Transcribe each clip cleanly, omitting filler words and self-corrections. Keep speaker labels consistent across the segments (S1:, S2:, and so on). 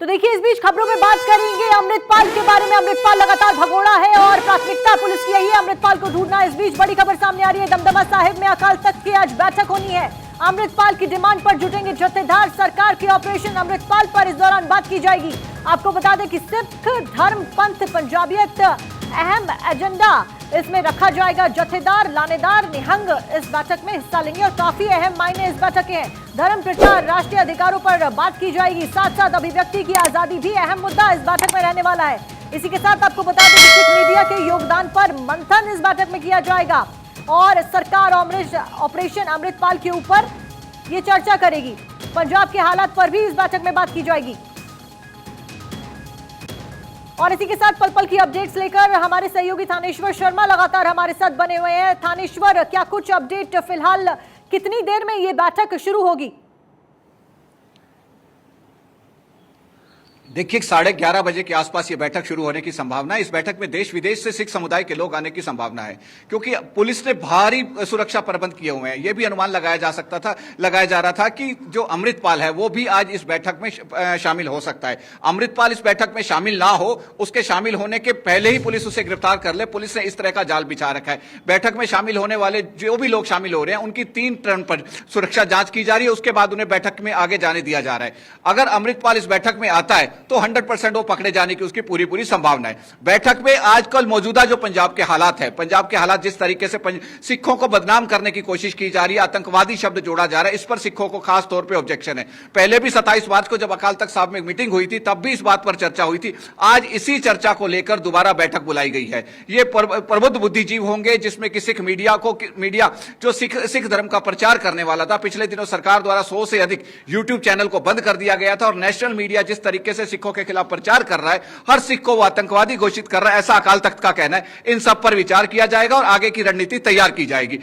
S1: तो देखिए, इस बीच खबरों में बात करेंगे अमृतपाल के बारे में। अमृतपाल लगातार भगोड़ा है और प्राथमिकता पुलिस की यही है अमृतपाल को ढूंढना। इस बीच बड़ी खबर सामने आ रही है, दमदमा साहिब में अकाल तख्त की आज बैठक होनी है। अमृतपाल की डिमांड पर जुटेंगे जत्थेदार। सरकार के ऑपरेशन अमृतपाल पर इस दौरान बात की जाएगी। आपको बता दें कि सिख धर्म, पंथ, पंजाबियत अहम एजेंडा इसमें रखा जाएगा। जत्थेदार, लानेदार, निहंग इस बैठक में हिस्सा लेंगे और काफी अहम मायने इस बैठक के हैं। धर्म प्रचार, राष्ट्रीय अधिकारों पर बात की जाएगी। साथ साथ अभिव्यक्ति की आजादी भी अहम मुद्दा इस बैठक में रहने वाला है। इसी के साथ आपको बता दें कि सिख मीडिया के योगदान पर मंथन इस बैठक में किया जाएगा और सरकार ऑपरेशन अमृतपाल के ऊपर ये चर्चा करेगी। पंजाब के हालात पर भी इस बैठक में बात की जाएगी। और इसी के साथ पल पल की अपडेट्स लेकर हमारे सहयोगी थानेश्वर शर्मा लगातार हमारे साथ बने हुए हैं। थानेश्वर, क्या कुछ अपडेट फिलहाल, कितनी देर में ये बैठक शुरू होगी?
S2: देखिए, 11:30 बजे के आसपास ये बैठक शुरू होने की संभावना है। इस बैठक में देश विदेश से सिख समुदाय के लोग आने की संभावना है, क्योंकि पुलिस ने भारी सुरक्षा प्रबंध किए हुए हैं। यह भी अनुमान लगाया जा रहा था कि जो अमृतपाल है वो भी आज इस बैठक में शामिल हो सकता है। अमृतपाल इस बैठक में शामिल ना हो, उसके शामिल होने के पहले ही पुलिस उसे गिरफ्तार कर ले। पुलिस ने इस तरह का जाल बिछा रखा है। बैठक में शामिल होने वाले जो भी लोग शामिल हो रहे हैं, उनकी 3 टर्न पर सुरक्षा जांच की जा रही है। उसके बाद उन्हें बैठक में आगे जाने दिया जा रहा है। अगर अमृतपाल इस बैठक में आता है तो 100% वो पकड़े जाने की उसकी पूरी संभावना है। बैठक में आजकल मौजूदा जो पंजाब के हालात है, पंजाब के हालात जिस तरीके से सिखों को बदनाम करने की कोशिश की जा रही है, आतंकवादी शब्द जोड़ा जा रहा है, इस पर सिखों को खास तौर पे ऑब्जेक्शन है। पहले भी 27 मार्च को जब अकाल तख्त साहब में मीटिंग हुई थी, तब भी इस बात पर चर्चा हुई थी। आज इसी चर्चा को लेकर दोबारा बैठक बुलाई गई है। ये प्रबुद्ध बुद्धिजीवी होंगे, जिसमें कि सिख मीडिया जो सिख धर्म का प्रचार करने वाला था, पिछले दिनों सरकार द्वारा 100 से अधिक यूट्यूब चैनल को बंद कर दिया गया था और नेशनल मीडिया जिस तरीके से सिखों के खिलाफ प्रचार कर रहा है, हर सिख को वो आतंकवादी घोषित कर रहा है, ऐसा अकाल तख्त का कहना है। इन सब पर विचार किया जाएगा और आगे की रणनीति तैयार की जाएगी।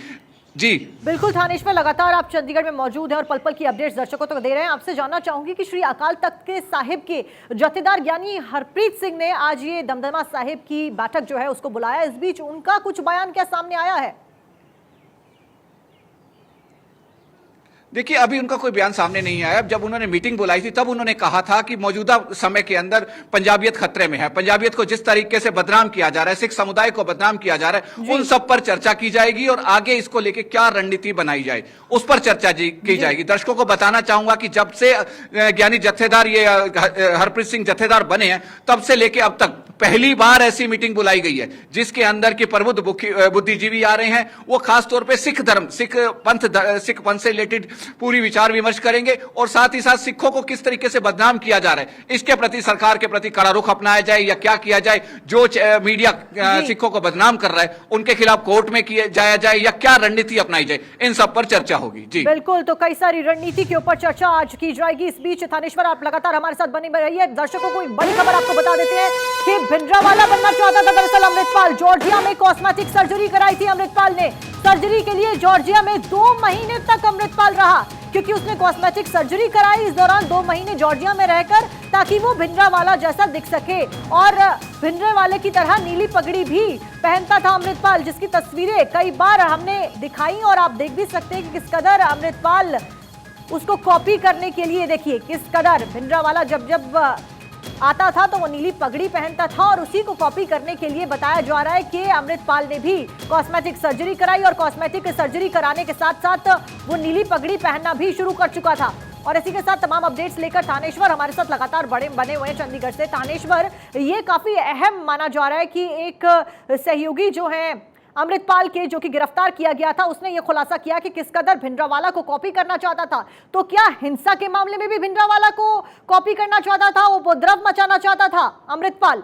S2: जी
S1: बिल्कुल थानेश्वर, लगातार आप चंडीगढ़ में मौजूद हैं और पल पल की अपडेट्स दर्शकों तक दे रहे हैं। आपसे जानना चाहूंगी कि श्री अकाल तख्त के साहिब के जत्थेदार ज्ञानी हरप्रीत सिंह ने आज ये दमदमा साहिब की बैठक जो है उसको बुलाया। इस बीच उनका कुछ बयान क्या सामने आया है?
S2: देखिए, अभी उनका कोई बयान सामने नहीं आया। जब उन्होंने मीटिंग बुलाई थी तब उन्होंने कहा था कि मौजूदा समय के अंदर पंजाबियत खतरे में है। पंजाबियत को जिस तरीके से बदनाम किया जा रहा है, सिख समुदाय को बदनाम किया जा रहा है, उन सब पर चर्चा की जाएगी और आगे इसको लेकर क्या रणनीति बनाई जाए उस पर चर्चा की जाएगी। दर्शकों को बताना चाहूंगा कि जब से ज्ञानी जत्थेदार ये हरप्रीत सिंह जत्थेदार बने हैं, तब से लेकर अब तक पहली बार ऐसी मीटिंग बुलाई गई है जिसके अंदर के प्रबुद्ध बुद्धिजीवी आ रहे हैं। वो खास तौर पे सिख धर्म, सिख पंथ से रिलेटेड पूरी विचार विमर्श करेंगे और साथ ही साथ सिखों को किस तरीके से बदनाम किया जा रहा है, इसके प्रति सरकार के प्रति कड़ा रुख अपनाया जाए या क्या किया जाए। जो मीडिया सिखों को बदनाम कर रहा है उनके खिलाफ कोर्ट में जाया जाए या क्या रणनीति अपनाई जाए, इन सब पर चर्चा होगी। जी
S1: बिल्कुल, तो कई सारी रणनीति के ऊपर चर्चा आज की जाएगी। इस बीच थानेश्वर, आप लगातार हमारे साथ बने रहिए। दर्शकों को एक बड़ी खबर आपको बता देते हैं कि भिंडरावाला बनना चाहता था दरअसल अमृतपाल। जॉर्जिया में कॉस्मेटिक सर्जरी कराई थी अमृतपाल ने। सर्जरी के लिए जॉर्जिया में 2 महीने तक अमृतपाल रहा, क्योंकि उसने कॉस्मेटिक सर्जरी कराई। इस दौरान 2 महीने जॉर्जिया में रहकर ताकि वो भिंडरावाला जैसा दिख सके और भिंडरावाले की तरह नीली पगड़ी भी पहनता था अमृतपाल, जिसकी तस्वीरें कई बार हमने दिखाई और आप देख भी सकते हैं कि किस कदर अमृतपाल उसको कॉपी करने के लिए, देखिए किस कदर भिंडरावाला जब आता था तो वो नीली पगड़ी पहनता था और उसी को कॉपी करने के लिए बताया जा रहा है कि अमृतपाल ने भी कॉस्मेटिक सर्जरी कराई और कॉस्मेटिक सर्जरी कराने के साथ साथ वो नीली पगड़ी पहनना भी शुरू कर चुका था। और इसी के साथ तमाम अपडेट्स लेकर थानेश्वर हमारे साथ लगातार बने हुए हैं चंडीगढ़ से। थानेश्वर, ये काफी अहम माना जा रहा है कि एक सहयोगी जो है अमृतपाल के, जो कि गिरफ्तार किया गया था, उसने यह खुलासा किया कि किस कदर भिंडरावाला को कॉपी करना चाहता था। तो क्या हिंसा के मामले में भी भिंडरावाला को कॉपी करना चाहता था, उपद्रव मचाना चाहता था अमृतपाल?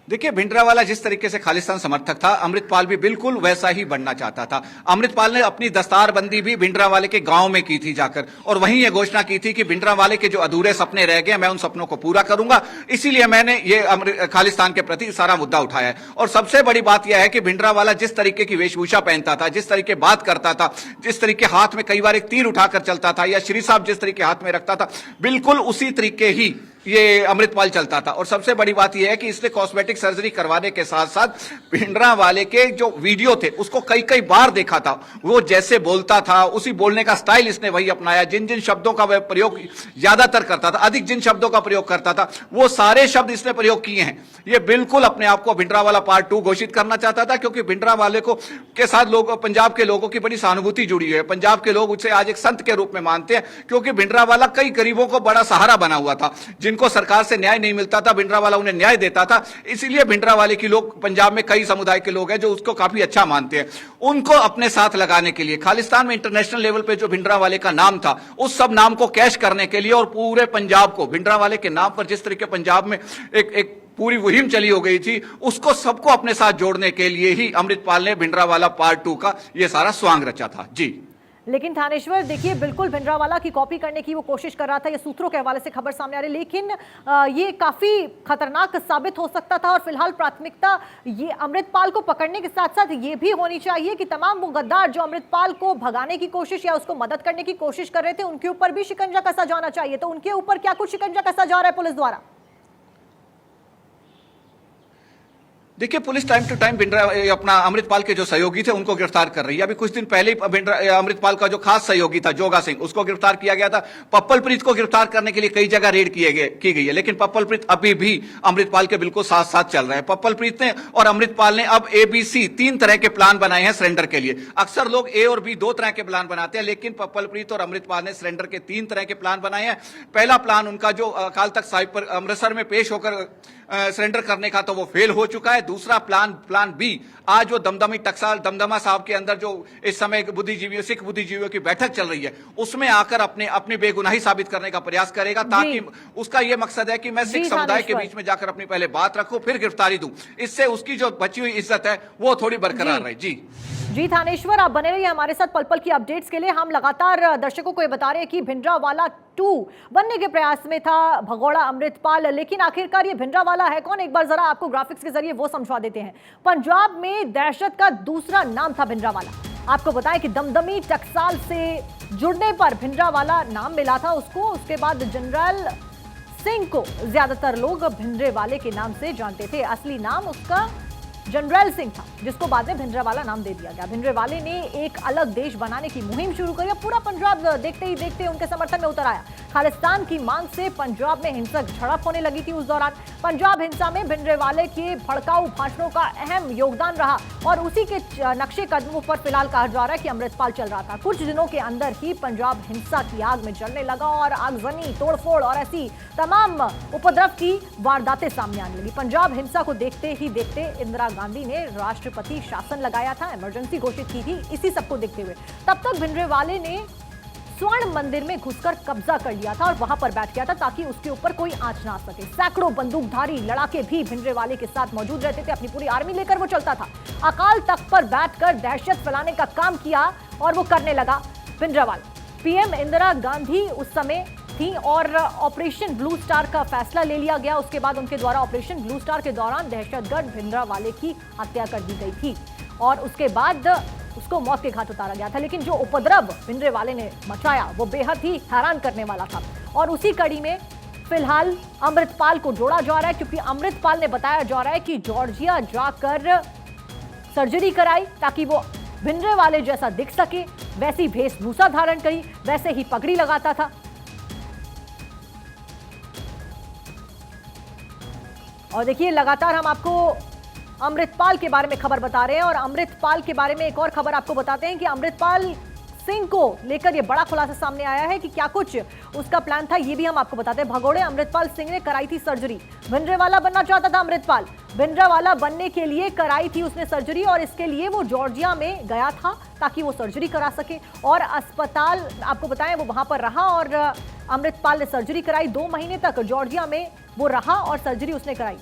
S2: देखिए, भिंडरावाला जिस तरीके से खालिस्तान समर्थक था, अमृतपाल भी बिल्कुल वैसा ही बनना चाहता था। अमृतपाल ने अपनी दस्तारबंदी भी भिंडरावाले के गांव में की थी जाकर और वहीं ये घोषणा की थी कि भिंडरावाले के जो अधूरे सपने रह गए, मैं उन सपनों को पूरा करूंगा। इसीलिए मैंने ये खालिस्तान के प्रति सारा मुद्दा उठाया है। और सबसे बड़ी बात यह है कि भिंडरावाला जिस तरीके की वेशभूषा पहनता था, जिस तरीके बात करता था, जिस तरीके हाथ में कई बार एक तीर उठाकर चलता था या श्री साहब जिस तरीके हाथ में रखता था, बिल्कुल उसी तरीके ही ये अमृतपाल चलता था। और सबसे बड़ी बात यह है कि इसने कॉस्मेटिक सर्जरी करवाने के साथ साथ भिंडरावाले के जो वीडियो थे उसको कई कई बार देखा था। वो जैसे बोलता था उसी बोलने का स्टाइल इसने वही अपनाया। जिन जिन शब्दों का वह प्रयोग ज्यादातर करता था, अधिक जिन शब्दों का प्रयोग करता था, वो सारे शब्द इसने प्रयोग किए हैं। ये बिल्कुल अपने आप को भिंडरावाला पार्ट 2 घोषित करना चाहता था, क्योंकि भिंडरावाले को के साथ लोग, पंजाब के लोगों की बड़ी सहानुभूति जुड़ी हुई है। पंजाब के लोग उसे आज एक संत के रूप में मानते हैं, क्योंकि भिंडरावाला कई गरीबों को बड़ा सहारा बना हुआ था। जिनको सरकार से न्याय नहीं मिलता था, भिंडरावाला उन्हें न्याय देता था। इसीलिए भिंडरावाले की लोग, पंजाब में कई समुदाय के लोग हैं जो उसको काफी अच्छा मानते हैं। उनको अपने साथ लगाने के लिए खालिस्तान में इंटरनेशनल लेवल पे जो भिंडरावाले का नाम था, उस सब नाम को कैश करने के लिए और पूरे पंजाब को भिंडरावाले के नाम पर जिस तरीके पंजाब में एक पूरी मुहिम चली हो गई थी, उसको सबको अपने साथ जोड़ने के लिए ही अमृतपाल ने भिंडरावाला पार्ट 2 का ये सारा स्वांग रचा था। जी,
S1: लेकिन थानेश्वर देखिए, बिल्कुल भिंडरावाला की कॉपी करने की वो कोशिश कर रहा था, ये सूत्रों के हवाले से खबर सामने आ रही है। लेकिन ये काफी खतरनाक साबित हो सकता था और फिलहाल प्राथमिकता ये अमृतपाल को पकड़ने के साथ साथ ये भी होनी चाहिए कि तमाम वो गद्दार जो अमृतपाल को भगाने की कोशिश या उसको मदद करने की कोशिश कर रहे थे, उनके ऊपर भी शिकंजा कसा जाना चाहिए। तो उनके ऊपर क्या कुछ शिकंजा कसा जा रहा है पुलिस द्वारा?
S2: देखिए, पुलिस टाइम टू टाइम अपना अमृतपाल के जो सहयोगी थे उनको गिरफ्तार कर रही है। अभी कुछ दिन पहले ही अमृतपाल का जो खास सहयोगी था जोगा सिंह, उसको गिरफ्तार किया गया था। पप्पलप्रीत को गिरफ्तार करने के लिए कई जगह रेड की गई है, लेकिन पप्पलप्रीत अभी भी अमृतपाल के बिल्कुल साथ साथ चल रहे हैं। पप्पलप्रीत ने और अमृतपाल ने अब ABC 3 तरह के प्लान बनाए हैं सरेंडर के लिए। अक्सर लोग A और B 2 तरह के प्लान बनाते हैं, लेकिन पप्पलप्रीत और अमृतपाल ने सरेंडर के 3 तरह के प्लान बनाए हैं। पहला प्लान उनका जो अकाल तख्त साहिब पर अमृतसर में पेश होकर सरेंडर करने का, तो वो फेल हो चुका है। दूसरा प्लान B, आज वो दमदमी टकसाल दमदमा साहब के अंदर जो इस समय बुद्धिजीवियों, सिख बुद्धिजीवियों की बैठक चल रही है, उसमें आकर अपनी बेगुनाही साबित करने का प्रयास करेगा, ताकि उसका यह मकसद है कि मैं सिख समुदाय के बीच में जाकर अपनी पहले बात रखूं, फिर गिरफ्तारी दूं। इससे उसकी जो बची हुई इज्जत है वो थोड़ी बरकरार रहे। जी
S1: थानेश्वर, आप बने रहिए हमारे साथ पल पल की अपडेट्स के लिए। हम लगातार दर्शकों को ये बता रहे हैं कि भिंडरावाला 2 बनने के प्रयास में था भगोड़ा अमृतपाल, लेकिन आखिरकार ये भिंडरावाला है कौन? एक बार जरा आपको ग्राफिक्स के जरिए वो समझा देते हैं। पंजाब में दहशत का दूसरा नाम था भिंडरावाला। आपको बताएं कि दमदमी टकसाल से जुड़ने पर भिंडरावाला नाम मिला था उसको। उसके बाद जनरल सिंह को ज्यादातर लोग भिंडरेवाले के नाम से जानते थे। असली नाम उसका जनरल सिंह था, जिसको बाद में भिंडरावाला नाम दे दिया गया। भिंडरेवाले ने एक अलग देश बनाने की मुहिम शुरू करी। पूरा पंजाब देखते ही देखते उनके समर्थन में उतर आया। खालिस्तान की मांग से पंजाब में हिंसक झड़प होने लगी थी। उस दौरान पंजाब हिंसा में भिंडरेवाले के भड़काऊ भाषणों का अहम योगदान रहा और उसी के नक्शे कदमों पर फिलहाल कहा जा रहा है कि अमृतपाल चल रहा था। कुछ दिनों के अंदर ही पंजाब हिंसा की आग में जलने लगा और आगजनी, तोड़फोड़ और ऐसी तमाम उपद्रव की वारदातें सामने आने लगी। पंजाब हिंसा को देखते ही देखते इंदिरा गांधी ने राष्ट्रपति शासन लगाया था, इमरजेंसी घोषित की थी। इसी सबको देखते हुए तब तक भिंडरेवाले ने स्वर्ण मंदिर में घुसकर कब्जा कर लिया था और वहां पर बैठ गया था ताकि उसके ऊपर कोई आंच ना आ सके। सैकड़ों बंदूकधारी लड़ाके भी भिंडरेवाले के साथ मौजूद रहते थे। अपनी पूरी आर्मी लेकर वो चलता था। अकाल तख्त पर बैठकर दहशत फैलाने का काम किया और वो करने लगा भिंडरावाला। पीएम इंदिरा गांधी उस समय थी और ऑपरेशन ब्लू स्टार का फैसला ले लिया गया। उसके बाद उनके द्वारा ऑपरेशन ब्लू स्टार के दौरान दहशतगर्द भिंडरावाले की हत्या कर दी गई थी और उसके बाद उसको मौत के घाट उतारा गया था। लेकिन जो उपद्रव भिंडरेवाले ने मचाया वो बेहद ही हैरान करने वाला था और उसी कड़ी में फिलहाल अमृतपाल को जोड़ा जा रहा है, क्योंकि अमृतपाल ने बताया जा रहा है कि जॉर्जिया जाकर सर्जरी कराई ताकि वो भिंडरेवाले जैसा दिख सके। वैसी वेशभूषा धारण करी, वैसे ही पगड़ी लगाता था। और देखिए, लगातार हम आपको अमृतपाल के बारे में खबर बता रहे हैं और अमृतपाल के बारे में एक और खबर आपको बताते हैं कि अमृतपाल सिंह को लेकर ये बड़ा खुलासा सामने आया है कि क्या कुछ उसका प्लान था, ये भी हम आपको बताते हैं। भगोड़े अमृतपाल सिंह ने कराई थी सर्जरी। भिंडरेवाला बनना चाहता था अमृतपाल। भिंडरावाला बनने के लिए कराई थी उसने सर्जरी और इसके लिए वो जॉर्जिया में गया था ताकि वो सर्जरी करा सके और अस्पताल आपको बताएं वो वहां पर रहा और अमृतपाल ने सर्जरी कराई। 2 महीने तक जॉर्जिया में वो रहा और सर्जरी उसने कराई।